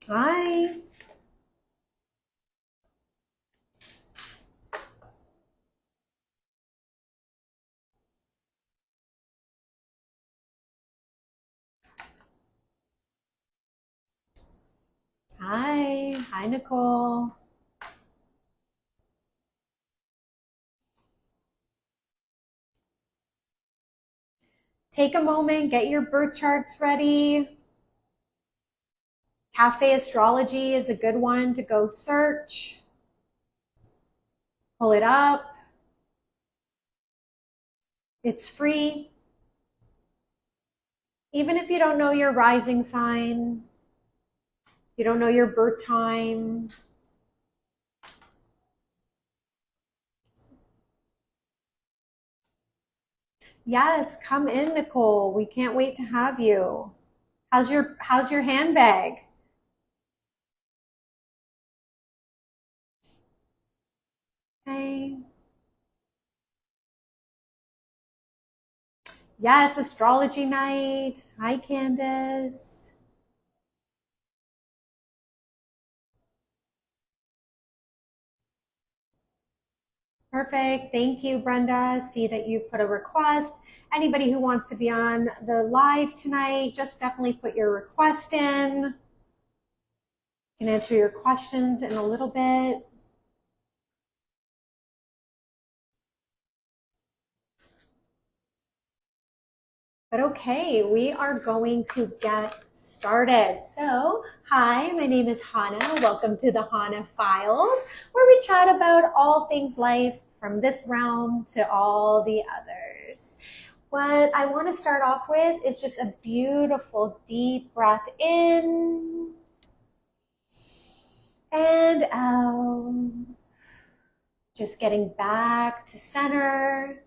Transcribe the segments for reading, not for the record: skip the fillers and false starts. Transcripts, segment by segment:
Hi. Hi. Hi, Nicole. Take a moment, get your birth charts ready. Cafe Astrology is a good one to go search. Pull it up. It's free. Even if you don't know your rising sign, you don't know your birth time. Yes, come in, Nicole. We can't wait to have you. How's your handbag? Hey. Yes, astrology night. Hi, Candace. Perfect. Thank you, Brenda. See that you put a request. Anybody who wants to be on the live tonight, just definitely put your request in. I can answer your questions in a little bit. But okay, we are going to get started. So, hi, my name is Hana. Welcome to the Hana Files, where we chat about all things life from this realm to all the others. What I want to start off with is just a beautiful deep breath in and out. Just getting back to center.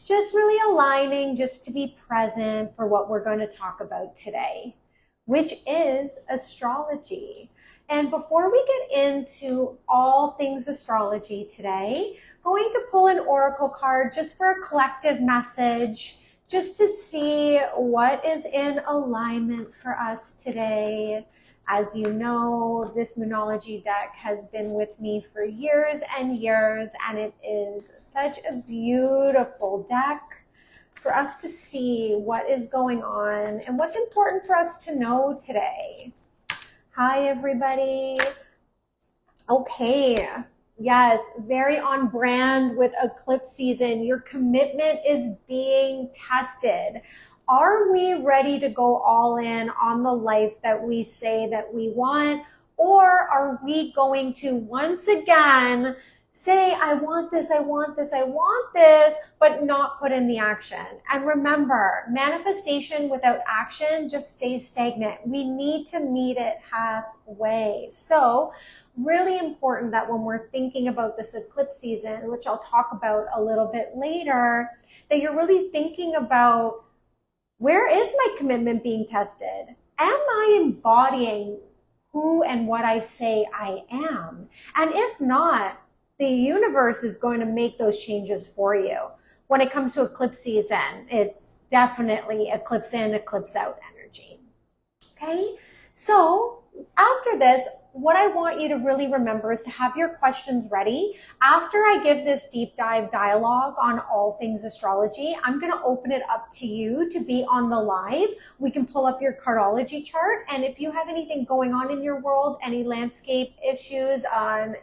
Just really aligning just to be present for what we're going to talk about today, which is astrology. And before we get into all things astrology today, going to pull an oracle card just for a collective message, just to see what is in alignment for us today. As you know, this Moonology deck has been with me for years and years, and it is such a beautiful deck for us to see what is going on and what's important for us to know today. Hi, everybody. Okay. Yes, very on brand with eclipse season. Your commitment is being tested. Are we ready to go all in on the life that we say that we want? Or are we going to once again say, I want this, I want this, I want this, but not put in the action? And remember, manifestation without action just stays stagnant. We need to meet it halfway. So, really important that when we're thinking about this eclipse season, which I'll talk about a little bit later, that you're really thinking about, where is my commitment being tested? Am I embodying who and what I say I am? And if not, the universe is going to make those changes for you. When it comes to eclipse season, it's definitely eclipse in, eclipse out energy. Okay, so after this, what I want you to really remember is to have your questions ready. After I give this deep dive dialogue on all things astrology, I'm going to open it up to you to be on the live. We can pull up your Cardology chart, and if you have anything going on in your world, any landscape issues on,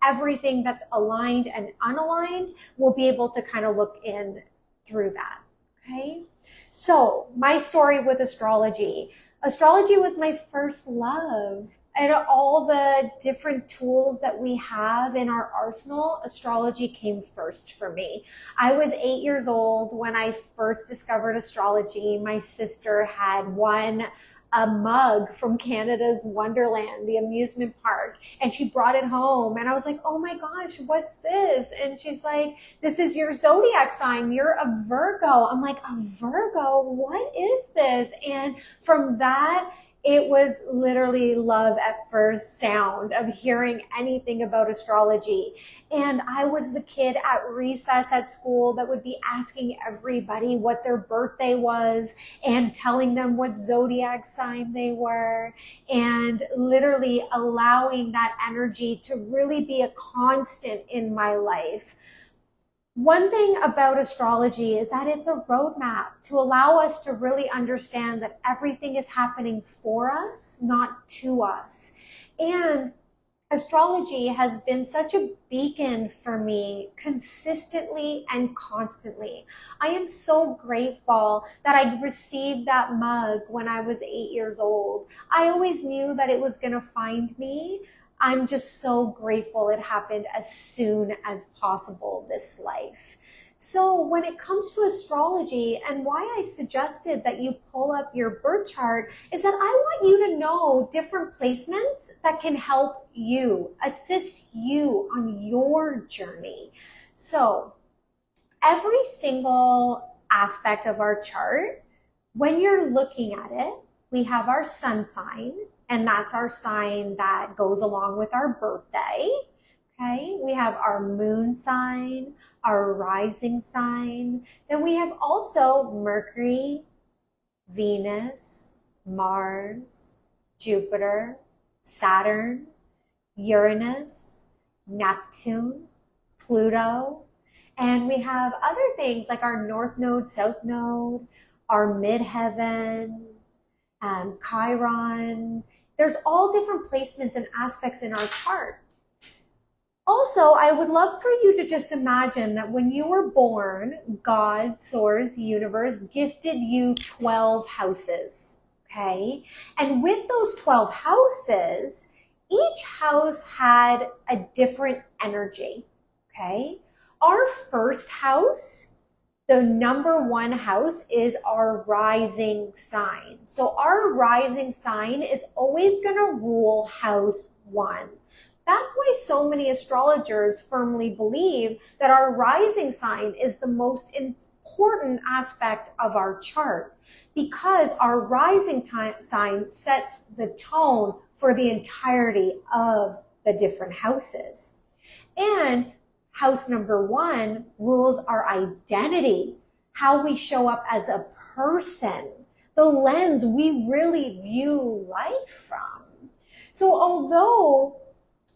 everything that's aligned and unaligned, we'll be able to kind of look in through that. Okay, so my story with astrology. Astrology was my first love. And all the different tools that we have in our arsenal, astrology came first for me. I was 8 years old when I first discovered astrology. My sister had won a mug from Canada's Wonderland, the amusement park, and she brought it home. And I was like, oh my gosh, what's this? And she's like, this is your zodiac sign. You're a Virgo. I'm like, a Virgo? What is this? And from that, It was literally love at first sound of hearing anything about astrology. And I was the kid at recess at school that would be asking everybody what their birthday was and telling them what zodiac sign they were, and literally allowing that energy to really be a constant in my life. One thing about astrology is that it's a roadmap to allow us to really understand that everything is happening for us, not to us. And astrology has been such a beacon for me consistently and constantly. I am so grateful that I received that mug when I was 8 years old. I always knew that it was going to find me. I'm just so grateful it happened as soon as possible this life. So when it comes to astrology, and why I suggested that you pull up your birth chart, is that I want you to know different placements that can help you, assist you on your journey. So every single aspect of our chart, when you're looking at it, we have our sun sign, and that's our sign that goes along with our birthday. Okay, we have our moon sign, our rising sign. Then we have also Mercury, Venus, Mars, Jupiter, Saturn, Uranus, Neptune, Pluto. And we have other things like our North Node, South Node, our midheaven, Chiron. There's all different placements and aspects in our chart. Also, I would love for you to just imagine that when you were born, God, Source, Universe gifted you 12 houses, okay? And with those 12 houses, each house had a different energy, okay? Our first house, the number one house, is our rising sign. So our rising sign is always going to rule house 1. That's why so many astrologers firmly believe that our rising sign is the most important aspect of our chart, because our rising sign sets the tone for the entirety of the different houses. And house number 1 rules our identity, how we show up as a person, the lens we really view life from. So although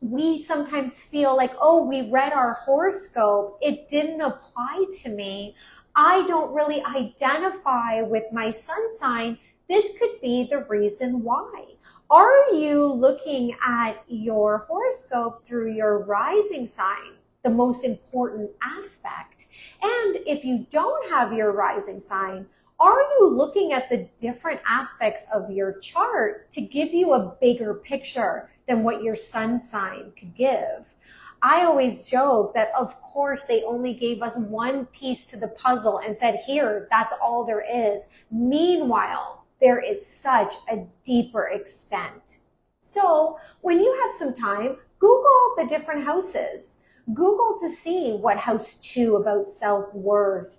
we sometimes feel like, oh, we read our horoscope, it didn't apply to me, I don't really identify with my sun sign, this could be the reason why. Are you looking at your horoscope through your rising sign, the most important aspect? And if you don't have your rising sign, are you looking at the different aspects of your chart to give you a bigger picture than what your sun sign could give? I always joke that, of course, they only gave us one piece to the puzzle and said, here, that's all there is. Meanwhile, there is such a deeper extent. So when you have some time, Google the different houses. Google to see what house 2 about self-worth,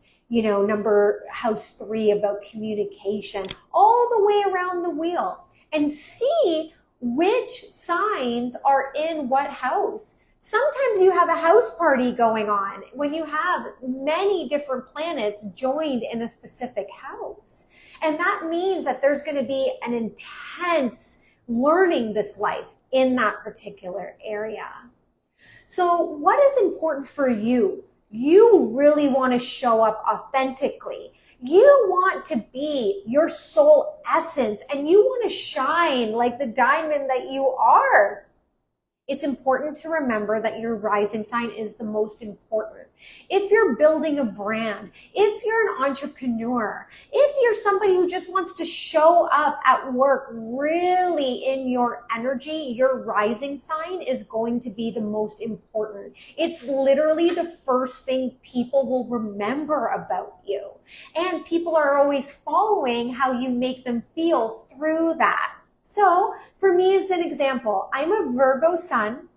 house 3 about communication, all the way around the wheel, and see which signs are in what house. Sometimes you have a house party going on when you have many different planets joined in a specific house. And that means that there's going to be an intense learning this life in that particular area. So what is important for you? You really want to show up authentically. You want to be your soul essence, and you want to shine like the diamond that you are. It's important to remember that your rising sign is the most important. If you're building a brand, if you're an entrepreneur, if you're somebody who just wants to show up at work really in your energy, your rising sign is going to be the most important. It's literally the first thing people will remember about you. And people are always following how you make them feel through that. So for me, as an example, I'm a Virgo sun,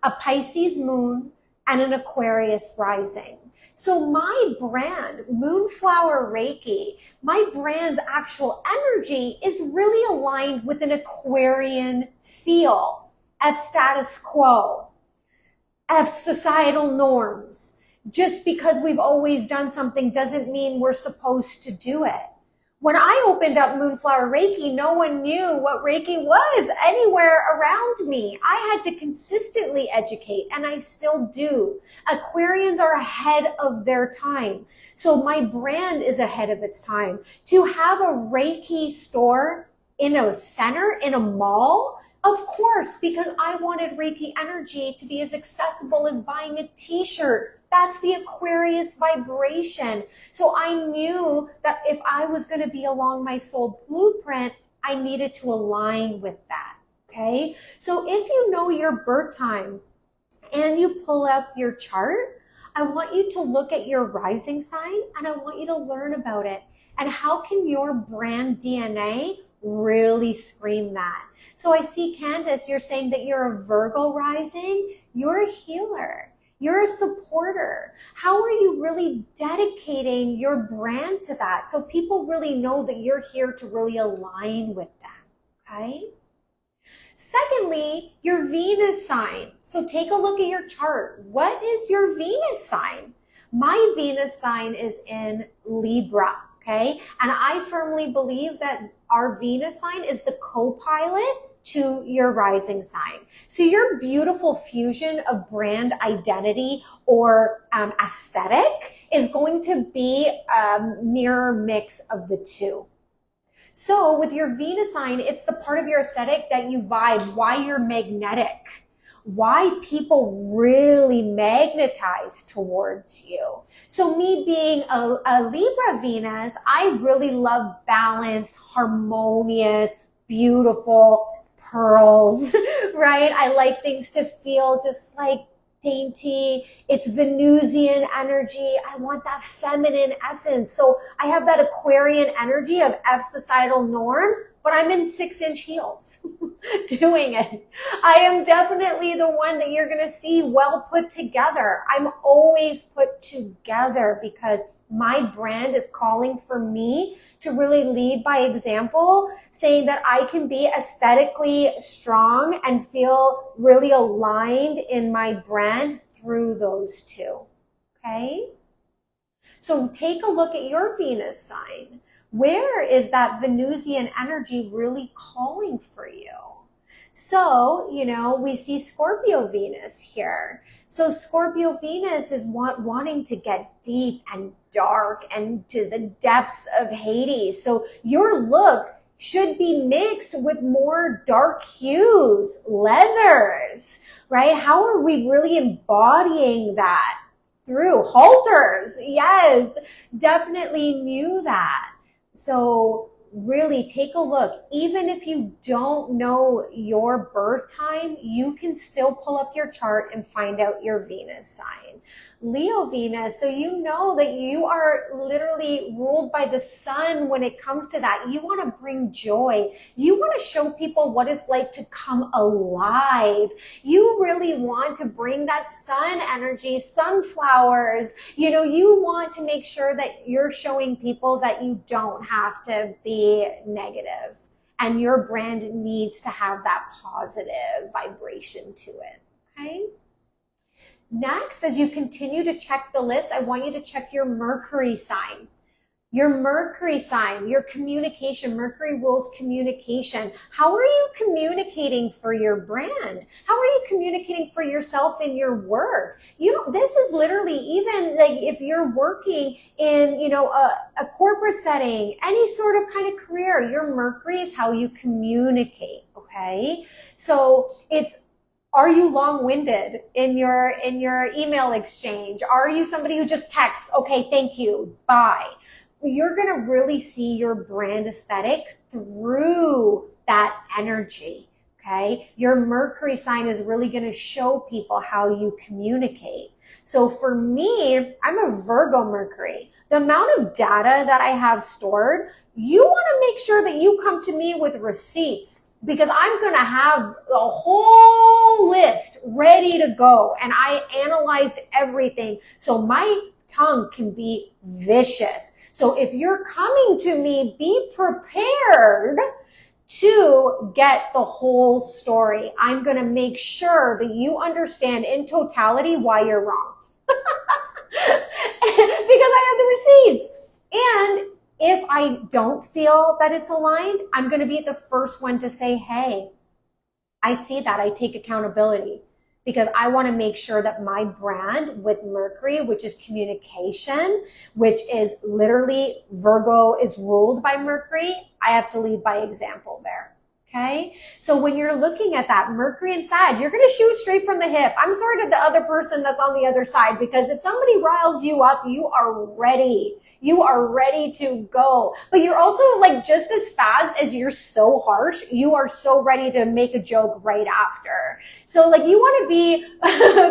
a Pisces moon, and an Aquarius rising. So my brand, Moonflower Reiki, my brand's actual energy is really aligned with an Aquarian feel of status quo, of societal norms. Just because we've always done something doesn't mean we're supposed to do it. When I opened up Moonflower Reiki, no one knew what Reiki was anywhere around me. I had to consistently educate, and I still do. Aquarians are ahead of their time. So my brand is ahead of its time. To have a Reiki store in a center, in a mall, of course, because I wanted Reiki energy to be as accessible as buying a t-shirt. That's the Aquarius vibration. So I knew that if I was going to be along my soul blueprint, I needed to align with that. Okay. So if you know your birth time and you pull up your chart, I want you to look at your rising sign and I want you to learn about it. And how can your brand DNA really scream that? So I see, Candace, you're saying that you're a Virgo rising. You're a healer. You're a supporter. How are you really dedicating your brand to that so people really know that you're here to really align with that? Okay. Secondly, your Venus sign. So take a look at your chart. What is your Venus sign? My Venus sign is in Libra. Okay. And I firmly believe that our Venus sign is the co-pilot to your rising sign. So your beautiful fusion of brand identity or aesthetic is going to be a mirror mix of the two. So with your Venus sign, it's the part of your aesthetic that you vibe, why you're magnetic, why people really magnetize towards you. So me being a Libra Venus, I really love balanced, harmonious, beautiful pearls, right? I like things to feel just like dainty. It's Venusian energy. I want that feminine essence. So I have that Aquarian energy of F societal norms, but I'm in 6-inch heels doing it. I am definitely the one that you're going to see well put together. I'm always put together because my brand is calling for me to really lead by example, saying that I can be aesthetically strong and feel really aligned in my brand through those two. Okay? So take a look at your Venus sign. Where is that Venusian energy really calling for you? So, we see Scorpio Venus here. So Scorpio Venus is wanting to get deep and dark and to the depths of Hades. So your look should be mixed with more dark hues, leathers, right? How are we really embodying that through halters? Yes, definitely knew that. So really take a look. Even if you don't know your birth time, you can still pull up your chart and find out your Venus sign. Leo Venus, so you know that you are literally ruled by the sun when it comes to that. You want to bring joy. You want to show people what it's like to come alive. You really want to bring that sun energy, sunflowers. You want to make sure that you're showing people that you don't have to be negative. And your brand needs to have that positive vibration to it. Okay? Next, as you continue to check the list, I want you to check your Mercury sign. Your Mercury sign, your communication. Mercury rules communication. How are you communicating for your brand? How are you communicating for yourself in your work? This is literally even like if you're working in, a corporate setting, any sort of kind of career, your Mercury is how you communicate. Okay. So are you long-winded in your email exchange? Are you somebody who just texts, okay, thank you, bye? You're going to really see your brand aesthetic through that energy. Okay. Your Mercury sign is really going to show people how you communicate. So for me, I'm a Virgo Mercury. The amount of data that I have stored, you want to make sure that you come to me with receipts, because I'm going to have a whole list ready to go. And I analyzed everything. So my tongue can be vicious. So if you're coming to me, be prepared to get the whole story. I'm going to make sure that you understand in totality why you're wrong. Because I have the receipts. And if I don't feel that it's aligned, I'm going to be the first one to say, hey, I see that. I take accountability, because I want to make sure that my brand with Mercury, which is communication, which is literally Virgo is ruled by Mercury, I have to lead by example there. Okay. So when you're looking at that Mercury and Sag, you're going to shoot straight from the hip. I'm sorry to the other person that's on the other side, because if somebody riles you up, you are ready. You are ready to go. But you're also like just as fast as you're so harsh, you are so ready to make a joke right after. So like you want to be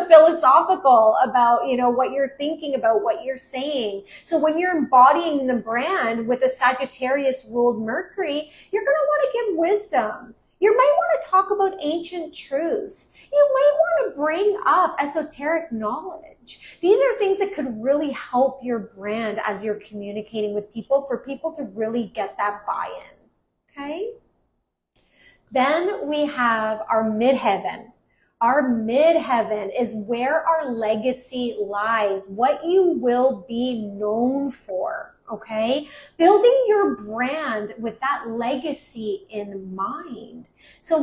philosophical about, you know, what you're thinking about, what you're saying. So when you're embodying the brand with a Sagittarius ruled Mercury, you're going to want to give wisdom. You might want to talk about ancient truths. You might want to bring up esoteric knowledge. These are things that could really help your brand as you're communicating with people, for people to really get that buy-in. Okay? Then we have our midheaven. Our midheaven is where our legacy lies, what you will be known for. Okay, building your brand with that legacy in mind. So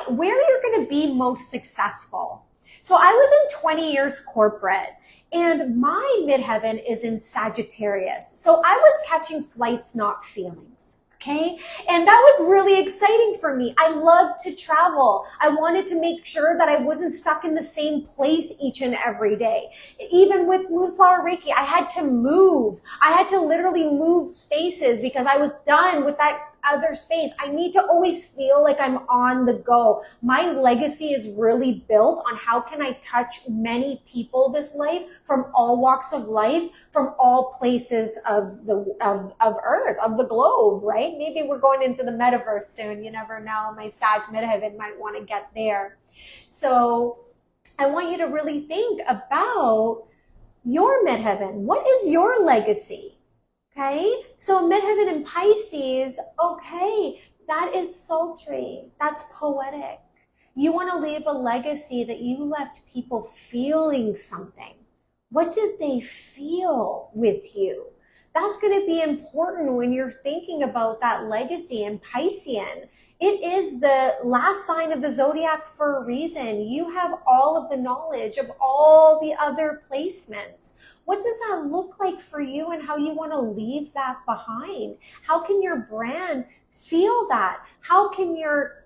where you're going to be most successful. So I was in 20 years corporate, and my midheaven is in Sagittarius. So I was catching flights, not feelings. Okay. And that was really exciting for me. I loved to travel. I wanted to make sure that I wasn't stuck in the same place each and every day. Even with Moonflower Reiki, I had to move. I had to literally move spaces because I was done with that other space. I need to always feel like I'm on the go. My legacy is really built on how can I touch many people this life, from all walks of life, from all places of Earth, of the globe, right? Maybe we're going into the metaverse soon. You never know. My Sag midheaven might want to get there. So I want you to really think about your midheaven. What is your legacy? Okay, so midheaven in Pisces, okay, that is sultry. That's poetic. You want to leave a legacy that you left people feeling something. What did they feel with you? That's going to be important when you're thinking about that legacy in Piscean. It is the last sign of the zodiac for a reason. You have all of the knowledge of all the other placements. What does that look like for you, and how you want to leave that behind? How can your brand feel that? How can your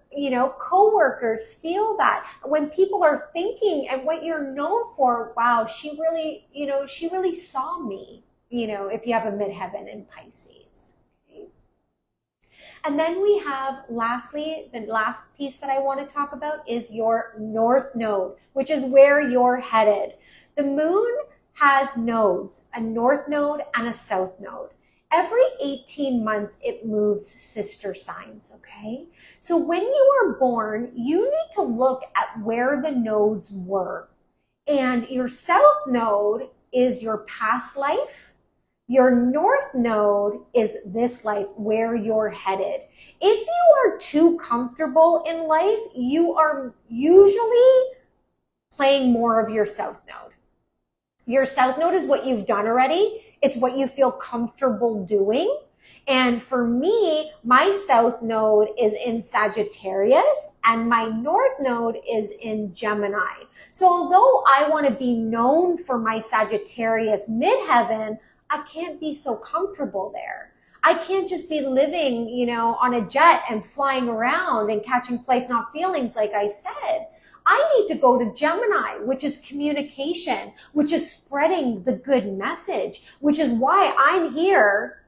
coworkers feel that when people are thinking and what you're known for? Wow, she really saw me, if you have a midheaven in Pisces. And then we have, lastly, the last piece that I want to talk about is your north node, which is where you're headed. The moon has nodes, a north node and a south node. Every 18 months, it moves sister signs, okay? So when you are born, you need to look at where the nodes were. And your south node is your past life. Your north node is this life, where you're headed. If you are too comfortable in life, you are usually playing more of your south node. Your south node is what you've done already. It's what you feel comfortable doing. And for me, my south node is in Sagittarius and my north node is in Gemini. So although I want to be known for my Sagittarius midheaven, I can't be so comfortable there. I can't just be living, on a jet and flying around and catching flights, not feelings, like I said. I need to go to Gemini, which is communication, which is spreading the good message, which is why I'm here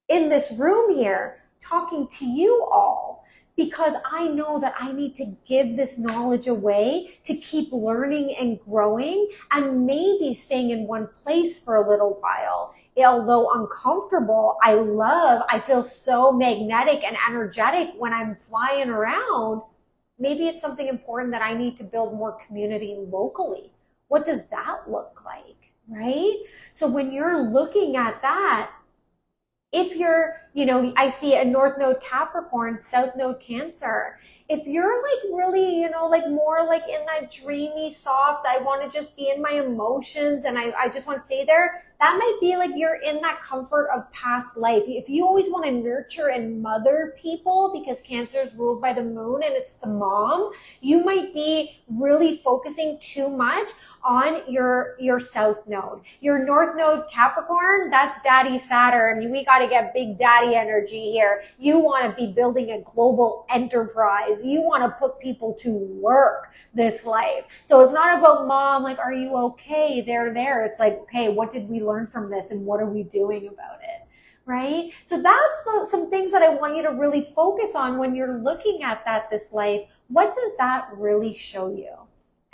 in this room here talking to you all. because I know that I need to give this knowledge away to keep learning and growing and maybe staying in one place for a little while. Although uncomfortable, I feel so magnetic and energetic when I'm flying around. Maybe it's something important that I need to build more community locally. What does that look like? Right? So when you're looking at that, if you're, I see a North Node Capricorn, South Node Cancer. If you're like really, like more like in that dreamy, soft, I want to just be in my emotions and I just want to stay there, that might be like you're in that comfort of past life. If you always want to nurture and mother people because Cancer is ruled by the moon and it's the mom, you might be really focusing too much on your South Node. Your North Node Capricorn, that's Daddy Saturn. We got to get big daddy energy here. You want to be building a global enterprise. You want to put people to work this life. So it's not about mom, like, are you okay? They're there. It's like, okay, what did we learn from this and what are we doing about it? Right? So that's some things that I want you to really focus on when you're looking at this life. What does that really show you?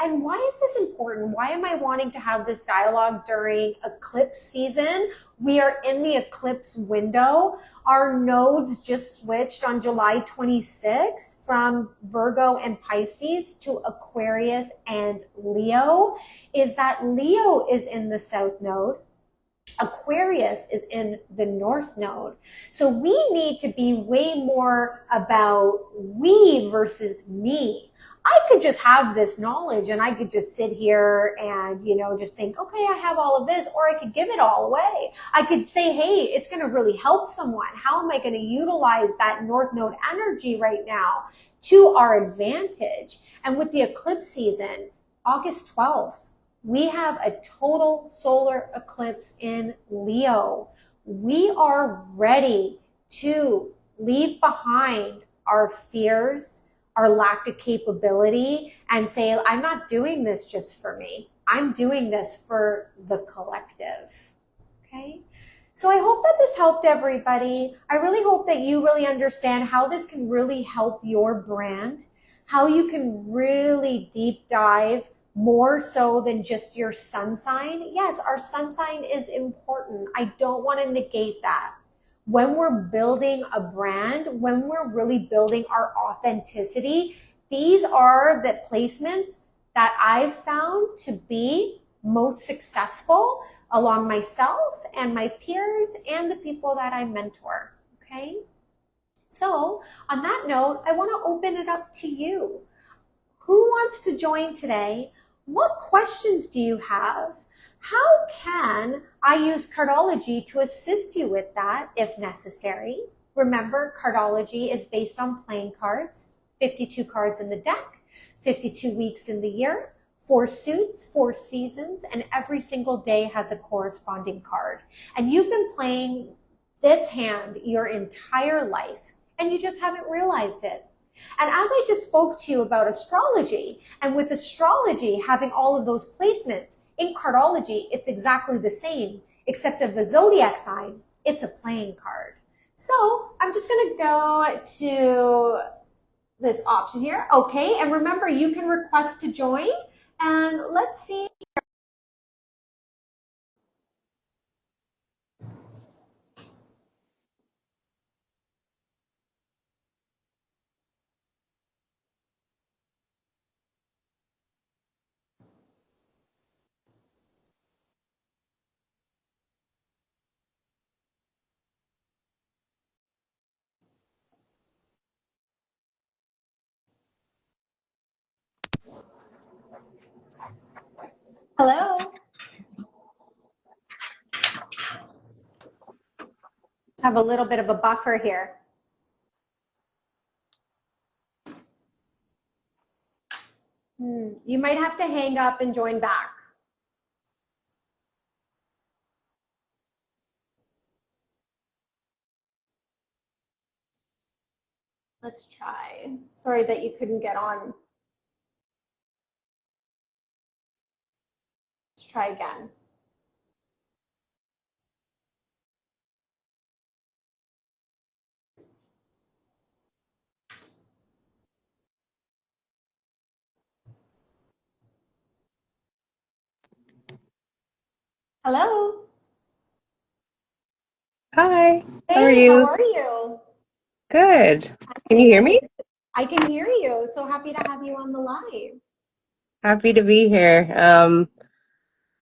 And why is this important? Why am I wanting to have this dialogue during eclipse season? We are in the eclipse window. Our nodes just switched on July 26th from Virgo and Pisces to Aquarius and Leo. Is that Leo is in the South Node. Aquarius is in the North Node. So we need to be way more about we versus me. I could just have this knowledge and I could just sit here and, just think, okay, I have all of this, or I could give it all away. I could say, hey, it's going to really help someone. How am I going to utilize that North Node energy right now to our advantage? And with the eclipse season, August 12th, we have a total solar eclipse in Leo. We are ready to leave behind our fears, our lack of capability, and say, I'm not doing this just for me. I'm doing this for the collective. Okay? So I hope that this helped everybody. I really hope that you really understand how this can really help your brand, how you can really deep dive more so than just your sun sign. Yes, our sun sign is important. I don't want to negate that. When we're building a brand, when we're really building our authenticity, these are the placements that I've found to be most successful along myself and my peers and the people that I mentor. Okay? So on that note, I want to open it up to you. Who wants to join today? What questions do you have? How can I use Cardology to assist you with that if necessary? Remember, Cardology is based on playing cards, 52 cards in the deck, 52 weeks in the year, 4 suits, 4 seasons, and every single day has a corresponding card. And you've been playing this hand your entire life, and you just haven't realized it. And as I just spoke to you about astrology, and with astrology having all of those placements, in Cardology, it's exactly the same, except of the zodiac sign, it's a playing card. So I'm just going to go to this option here. Okay, and remember, you can request to join, and let's see. Hello. Have a little bit of a buffer here. You might have to hang up and join back. Let's try. Sorry that you couldn't get on. Let's try again. Hello. Hi, how are Hey, how you? are you? Good. Can you hear Good. me? I can hear you. So happy to have you on the live. Happy to be here.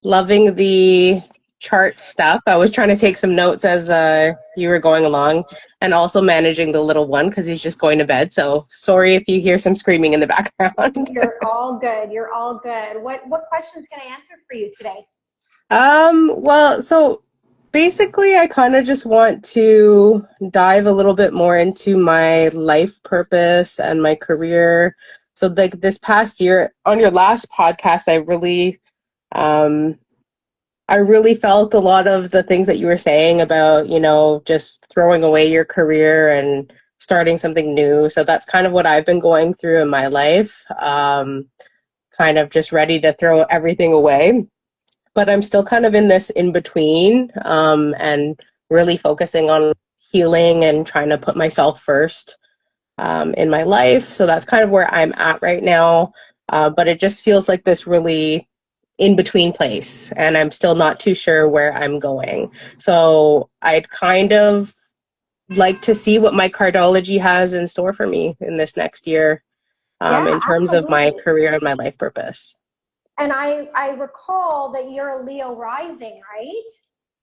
Loving the chart stuff. I was trying to take some notes as you were going along, and also managing the little one because he's just going to bed. So sorry if you hear some screaming in the background. You're all good. You're all good. What questions can I answer for you today? So basically, I kind of just want to dive a little bit more into my life purpose and my career. So, like this past year, on your last podcast, um, I really felt a lot of the things that you were saying about, just throwing away your career and starting something new. So that's kind of what I've been going through in my life. Kind of just ready to throw everything away, but I'm still kind of in this in between, and really focusing on healing and trying to put myself first, in my life. So that's kind of where I'm at right now. But it just feels like this really in between place, and I'm still not too sure where I'm going. So I'd kind of like to see what my cardology has in store for me in this next year, Yeah, in terms of my absolutely. career and my life purpose. And I recall that you're a Leo rising, right?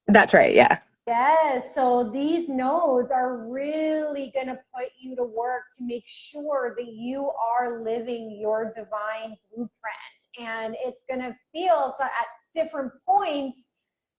That's right. Yeah. Yes, so these nodes are really going to put you to work to make sure that you are living your divine blueprint. And it's going to feel so at different points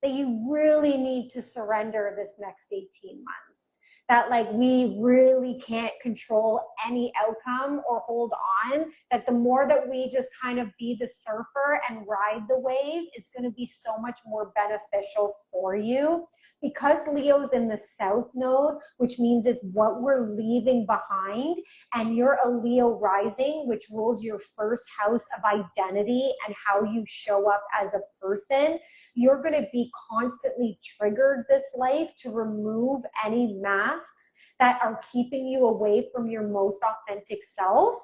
that you really need to surrender this next 18 months. That, like, we really can't control any outcome or hold on. That the more that we just kind of be the surfer and ride the wave, is going to be so much more beneficial for you because Leo's in the south node, which means it's what we're leaving behind, and you're a Leo rising, which rules your first house of identity and how you show up as a person. You're going to be constantly triggered this life to remove any masks that are keeping you away from your most authentic self,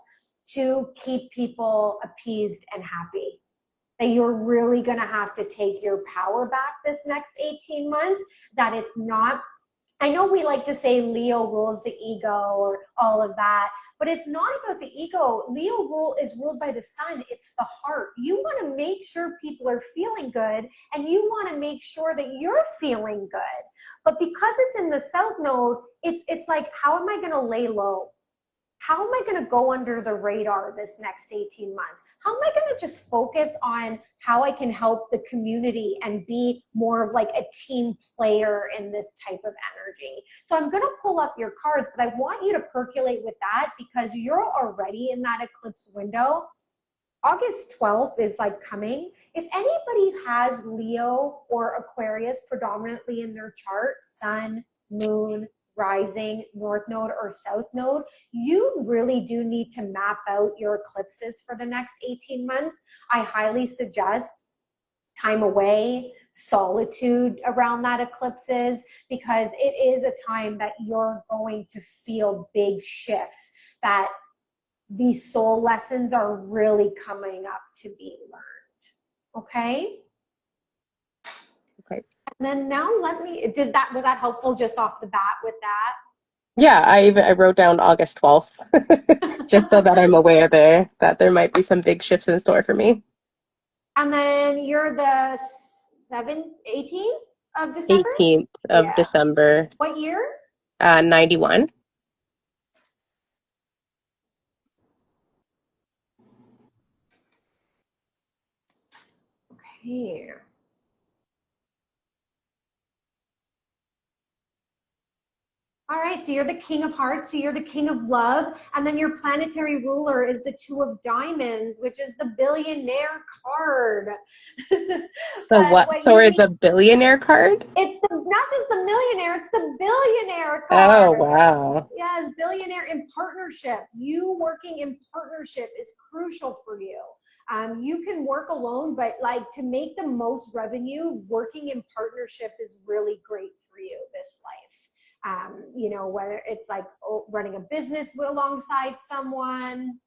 to keep people appeased and happy. That you're really going to have to take your power back this next 18 months. That it's not, I know we like to say Leo rules the ego or all of that, but it's not about the ego. Leo is ruled by the sun. It's the heart. You want to make sure people are feeling good, and you want to make sure that you're feeling good. But because it's in the south node, it's like, how am I going to lay low? How am I going to go under the radar this next 18 months? How am I going to just focus on how I can help the community and be more of like a team player in this type of energy? So I'm going to pull up your cards, but I want you to percolate with that because you're already in that eclipse window. August 12th is like coming. If anybody has Leo or Aquarius predominantly in their chart, sun, moon, rising, north node, or south node, you really do need to map out your eclipses for the next 18 months. I highly suggest time away, solitude around that eclipses, because it is a time that you're going to feel big shifts, that these soul lessons are really coming up to be learned. Okay. Okay. And then now was that helpful just off the bat with Yeah, I wrote down August 12th, just so that that? I'm aware that there might be some big shifts in store for me. And then you're the 18th of December? 18th of Yeah. December, What year? 91. Okay. All right, so you're the king of hearts, so you're the king of love, and then your planetary ruler is the two of diamonds, which is the billionaire card. The But what? what you Sorry, need, the billionaire card? it's the not just the millionaire, it's the billionaire Oh, card. wow. Yes, billionaire in partnership. You working in partnership is crucial for you. You can work alone, but like to make the most revenue, working in partnership is really great for you this life. Whether it's like running a business alongside someone,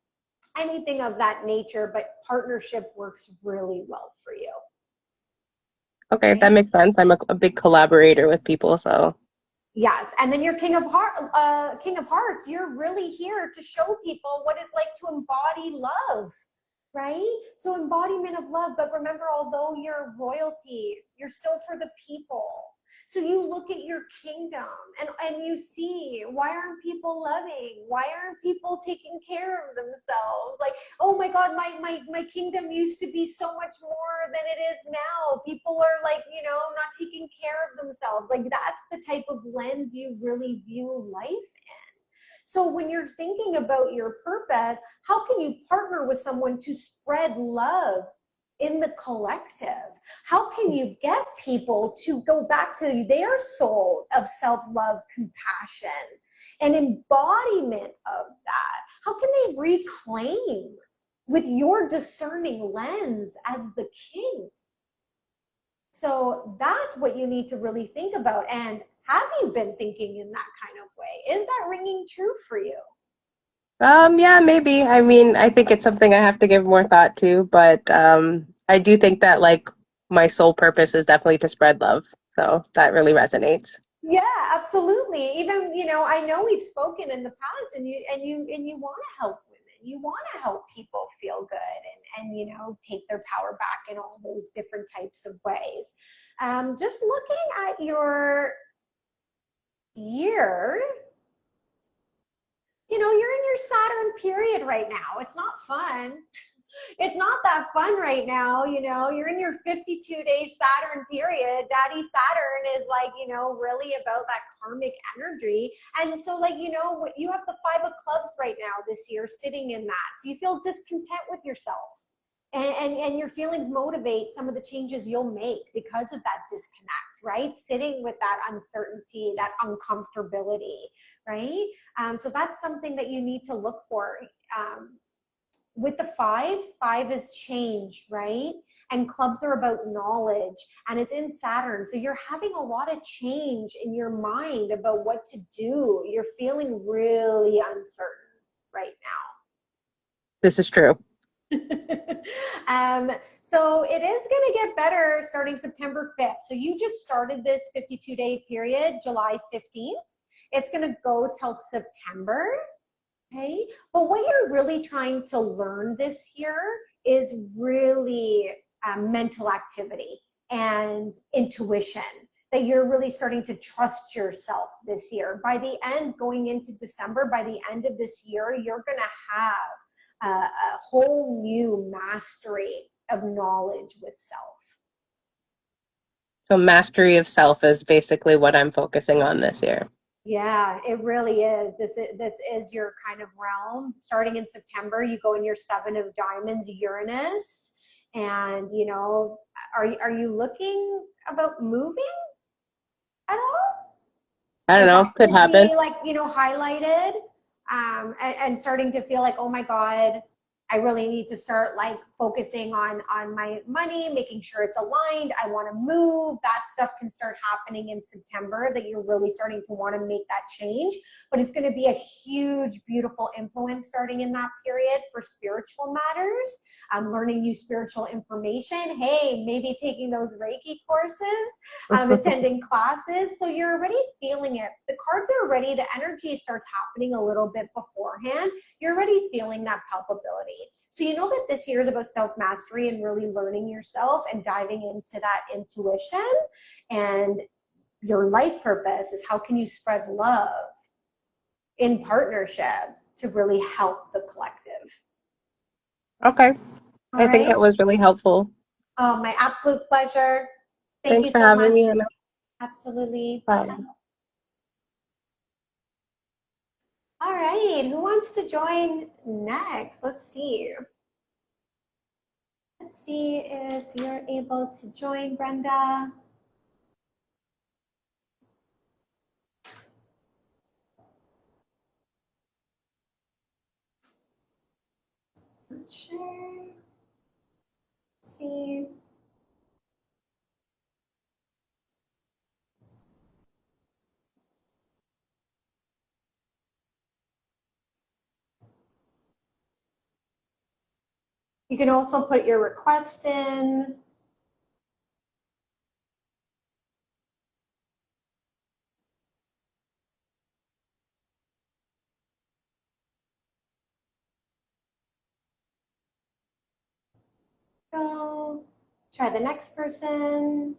anything of that nature, but partnership works really well for you. Okay, that right? makes sense. I'm a big collaborator with people, so Yes, and then your King of Hearts. You're really here to show people what it's like to embody love, right? So embodiment of love. But remember, although you're royalty, you're still for the people. So you look at your kingdom and you see, why aren't people loving? Why aren't people taking care of themselves? Like, oh my God, my kingdom used to be so much more than it is now. People are like, not taking care of themselves. Like, that's the type of lens you really view life in. So when you're thinking about your purpose, how can you partner with someone to spread love in the collective? How can you get people to go back to their soul of self-love, compassion, and embodiment of that? How can they reclaim with your discerning lens as the king? So that's what you need to really think about. And have you been thinking in that kind of way? Is that ringing true for you? yeah, maybe. I mean, I think it's something I have to give more thought to, but I do think that like my sole purpose is definitely to spread love. So that really resonates. Yeah, absolutely. Even, I know we've spoken in the past, and you want to help women. You want to help people feel good and take their power back in all those different types of ways. Just looking at your year, you're in your Saturn period right now. It's not fun. It's not that fun right now. You're in your 52-day Saturn period. Daddy Saturn is like, really about that karmic energy. And so, like, you have the 5 of clubs right now this year sitting in that. So you feel discontent with yourself. And your feelings motivate some of the changes you'll make because of that disconnect, right? Sitting with that uncertainty, that uncomfortability, right? So that's something that you need to look for. With the five is change, right? And clubs are about knowledge, and it's in Saturn. So you're having a lot of change in your mind about what to do. You're feeling really uncertain right This is true. now. So it is going to get better starting September 5th. So you just started this 52-day period, July 15th. It's going to go till September. Okay. But what you're really trying to learn this year is really mental activity and intuition. That you're really starting to trust yourself this year. By the end, going into December, by the end of this year, you're going to have a whole new mastery of knowledge with self. So mastery of self is basically what I'm focusing on this year. Yeah, it really is. This is your kind of realm. Starting in September, you go in your 7 of Diamonds, Uranus, and are you looking about moving at all? I don't Like, that know, could could happen. be like highlighted, and starting to feel like, oh my God, I really need to start like focusing on my money, making sure it's aligned. I want to move. That stuff can start happening in September, that you're really starting to want to make that change. But it's going to be a huge, beautiful influence starting in that period for spiritual matters. Learning new spiritual information. Hey, maybe taking those Reiki courses, attending classes. So you're already feeling it. The cards are ready. The energy starts happening a little bit beforehand. You're already feeling that palpability. So you know that this year is about self-mastery and really learning yourself and diving into that intuition. And your life purpose is, how can you spread love in partnership to really help the collective? Okay. All I think right. that was really helpful. Oh, my absolute pleasure. Thank Thanks you for so having much. me, Hannah. Absolutely. Bye. Bye. All right. Who wants to join next? Let's see. Let's see if you're able to join, Brenda. Not sure. Let's see. You can also put your requests in. Go. Try the next person.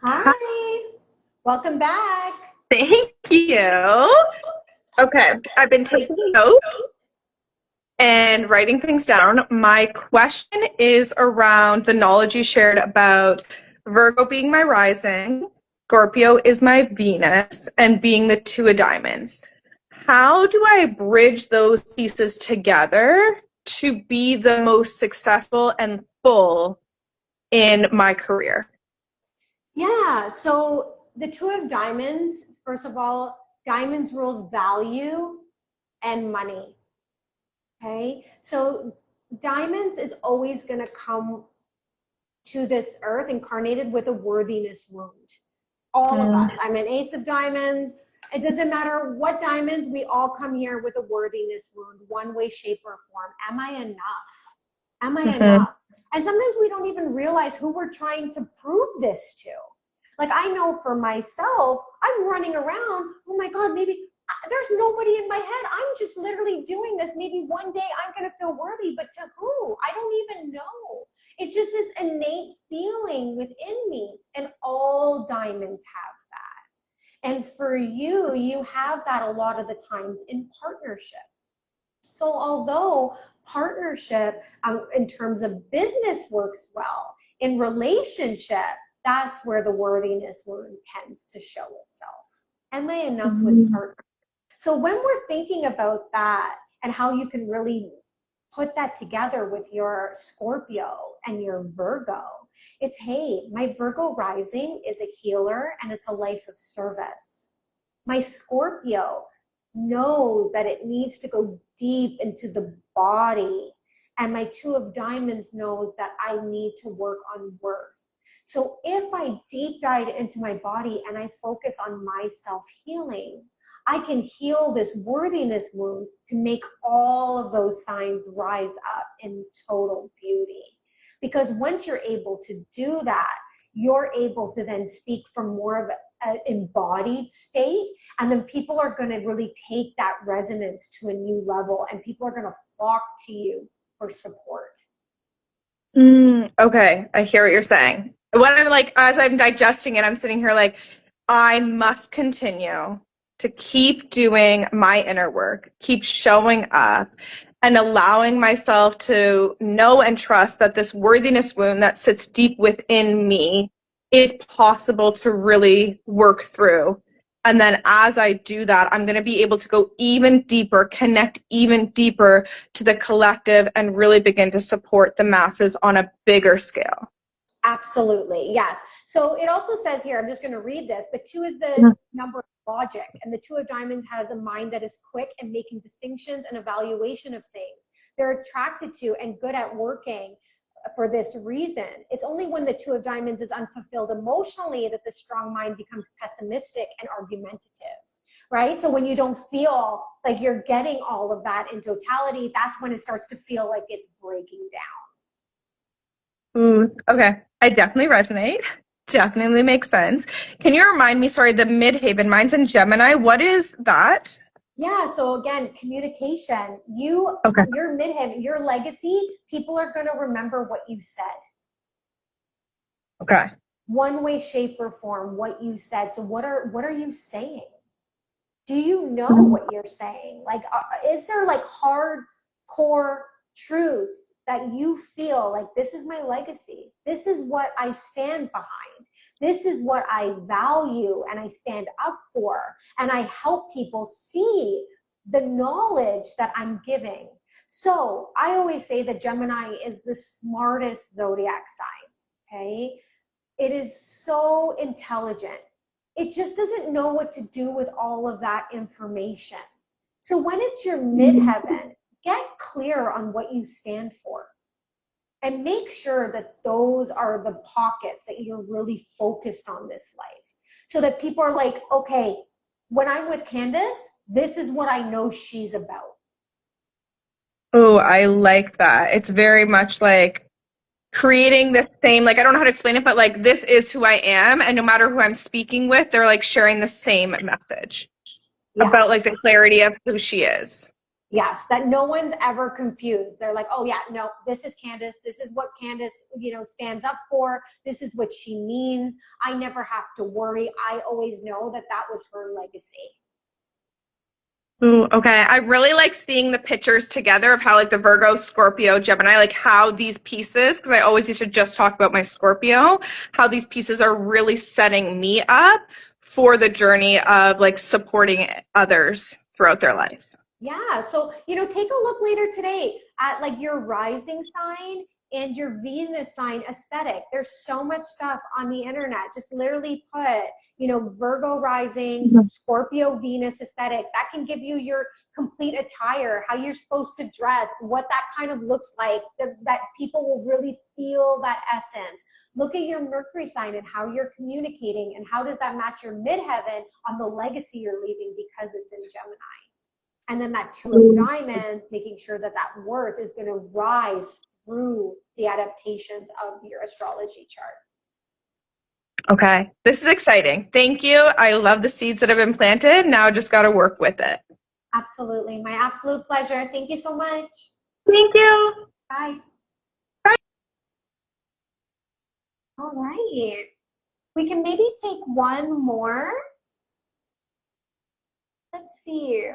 Hi, Hi. Welcome back. thank you. Okay, I've been taking notes and writing things down. My question is around the knowledge you shared about Virgo being my rising, Scorpio is my Venus, and being the two of diamonds. How do I bridge those pieces together to be the most successful and full in my career? Yeah, so the two of diamonds, first of all, diamonds rules value and money. Okay, so diamonds is always going to come to this earth incarnated with a worthiness wound. All of us. I'm an ace of diamonds. It doesn't matter what diamonds, we all come here with a worthiness wound, one way, shape, or form. Am I enough? Am I enough? And sometimes we don't even realize who we're trying to prove this to. Like, I know for myself, I'm running around, oh my God, maybe there's nobody in my head. I'm just literally doing this. Maybe one day I'm going to feel worthy, but to who? I don't even know. It's just this innate feeling within me, and all diamonds have that. And for you, you have that a lot of the times in partnership. So although partnership in terms of business works well, in relationship, that's where the worthiness word tends to show itself. Am I enough with partner? So when we're thinking about that and how you can really put that together with your Scorpio and your Virgo, it's, hey, my Virgo rising is a healer and it's a life of service. My Scorpio knows that it needs to go deep into the body. And my two of diamonds knows that I need to work on worth. So if I deep dive into my body and I focus on my self-healing, I can heal this worthiness wound to make all of those signs rise up in total beauty. Because once you're able to do that, you're able to then speak from more of an embodied state, and then people are going to really take that resonance to a new level, and people are going to flock to you for support. Okay, I hear what you're saying. What I'm like, as I'm digesting it, I'm sitting here like, I must continue to keep doing my inner work, keep showing up, and allowing myself to know and trust that this worthiness wound that sits deep within me is possible to really work through. And then as I do that, I'm going to be able to go even deeper, connect even deeper to the collective, and really begin to support the masses on a bigger scale. Absolutely, yes. So it also says here, I'm just going to read this, but two is the number of logic, and the two of diamonds has a mind that is quick and making distinctions and evaluation of things. They're attracted to and good at working for this reason. It's only when the two of diamonds is unfulfilled emotionally that the strong mind becomes pessimistic and argumentative, right? So when you don't feel like you're getting all of that in totality, that's when it starts to feel like it's breaking down. Okay. I definitely resonate. Definitely makes sense. Can you remind me, sorry, the midhaven, mine's in Gemini. What is that? Yeah, so again, communication. Okay. Your midheaven, your legacy, people are going to remember what you said. Okay. One way, shape, or form, what you said. So what are you saying? Do you know what you're saying? Like, is there like hardcore truths that you feel like, this is my legacy? This is what I stand behind. This is what I value and I stand up for. And I help people see the knowledge that I'm giving. So I always say that Gemini is the smartest zodiac sign. Okay. It is so intelligent. It just doesn't know what to do with all of that information. So when it's your midheaven, get clear on what you stand for and make sure that those are the pockets that you're really focused on this life, so that people are like, okay, when I'm with Candace, this is what I know she's about. Oh, I like that. It's very much like creating the same, like, I don't know how to explain it, but like, this is who I am. And no matter who I'm speaking with, they're like sharing the same message about Yes. like the clarity of who she is. Yes, that no one's ever confused. They're like, oh yeah, no, this is Candace. This is what Candace, stands up for. This is what she means. I never have to worry. I always know that that was her legacy. Ooh, okay. I really like seeing the pictures together of how like the Virgo, Scorpio, Gemini, like how these pieces, because I always used to just talk about my Scorpio, how these pieces are really setting me up for the journey of like supporting others throughout their life. Yeah. So, take a look later today at like your rising sign and your Venus sign aesthetic. There's so much stuff on the internet. Just literally put, Virgo rising, Scorpio Venus aesthetic. That can give you your complete attire, how you're supposed to dress, what that kind of looks like, that people will really feel that essence. Look at your Mercury sign and how you're communicating, and how does that match your midheaven on the legacy you're leaving because it's in Gemini. And then that two of diamonds, making sure that that worth is going to rise through the adaptations of your astrology chart. Okay. This is exciting. Thank you. I love the seeds that have been planted. Now just got to work with it. Absolutely. My absolute pleasure. Thank you so much. Thank you. Bye. All right. We can maybe take one more. Let's see.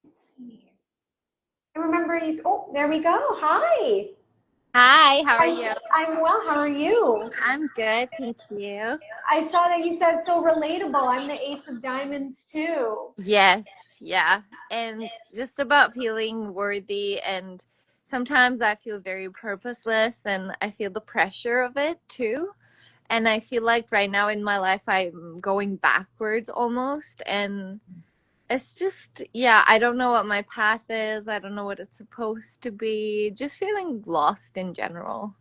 Let's see. And remember, oh, there we go. Hi. Hi, how are you? I'm well. How are you? I'm good, thank you. I saw that you said so relatable. I'm the Ace of Diamonds too. Yes, yeah. And just about feeling worthy, and sometimes I feel very purposeless and I feel the pressure of it too. And I feel like right now in my life I'm going backwards almost, and it's just, yeah, I don't know what my path is. I don't know what it's supposed to be. Just feeling lost in general.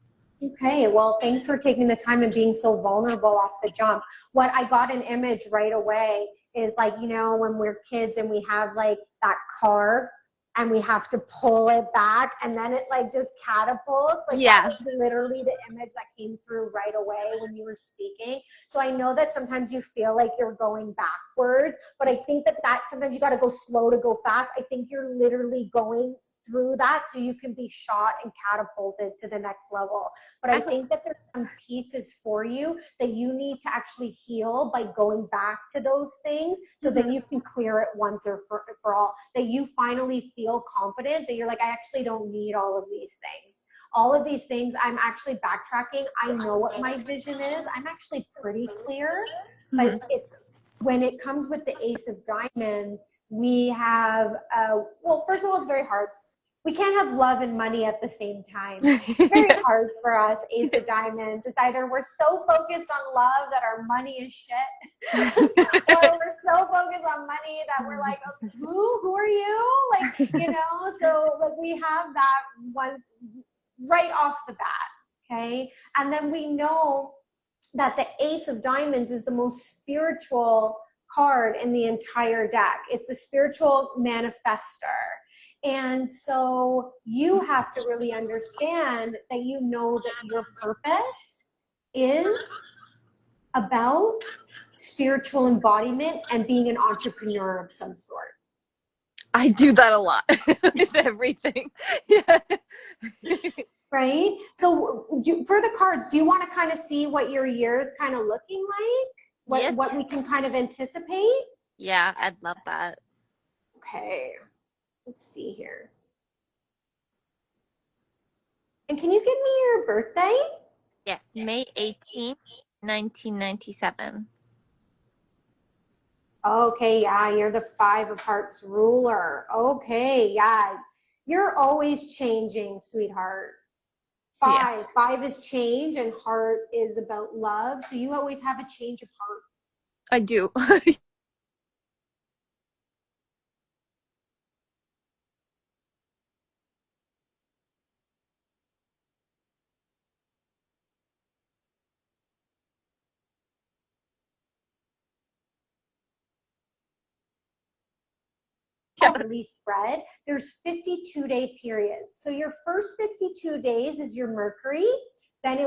Okay, well, thanks for taking the time and being so vulnerable off the jump. What I got an image right away is like, when we're kids and we have like that car and we have to pull it back and then it like just catapults. Like Yeah. that was literally the image that came through right away when you were speaking. So I know that sometimes you feel like you're going backwards, but I think that sometimes you got to go slow to go fast. I think you're literally going through that so you can be shot and catapulted to the next level. But I think that there's some pieces for you that you need to actually heal by going back to those things, so then you can clear it once or for all, that you finally feel confident that you're like, I actually don't need all of these things. All of these things, I'm actually backtracking. I know what my vision is. I'm actually pretty clear, but it's when it comes with the Ace of Diamonds, we have, well, first of all, it's very hard. We can't have love and money at the same time. It's very hard for us, Ace of Diamonds. It's either we're so focused on love that our money is shit, or we're so focused on money that we're like, okay, who are you? Like, so like we have that one right off the bat, okay? And then we know that the Ace of Diamonds is the most spiritual card in the entire deck. It's the spiritual manifester. And so you have to really understand that you know that your purpose is about spiritual embodiment and being an entrepreneur of some sort. I do that a lot with everything. Yeah. Right? So for the cards, do you want to kind of see what your year is kind of looking like? Yes. What we can kind of anticipate? Yeah, I'd love that. Okay. Let's see here. And can you give me your birthday? Yes, May 18th, 1997. Okay, yeah, you're the Five of Hearts ruler. Okay, yeah. You're always changing, sweetheart. Yeah. Five is change and heart is about love. So you always have a change of heart. I do. properly spread, there's 52-day periods. So your first 52 days is your Mercury, then it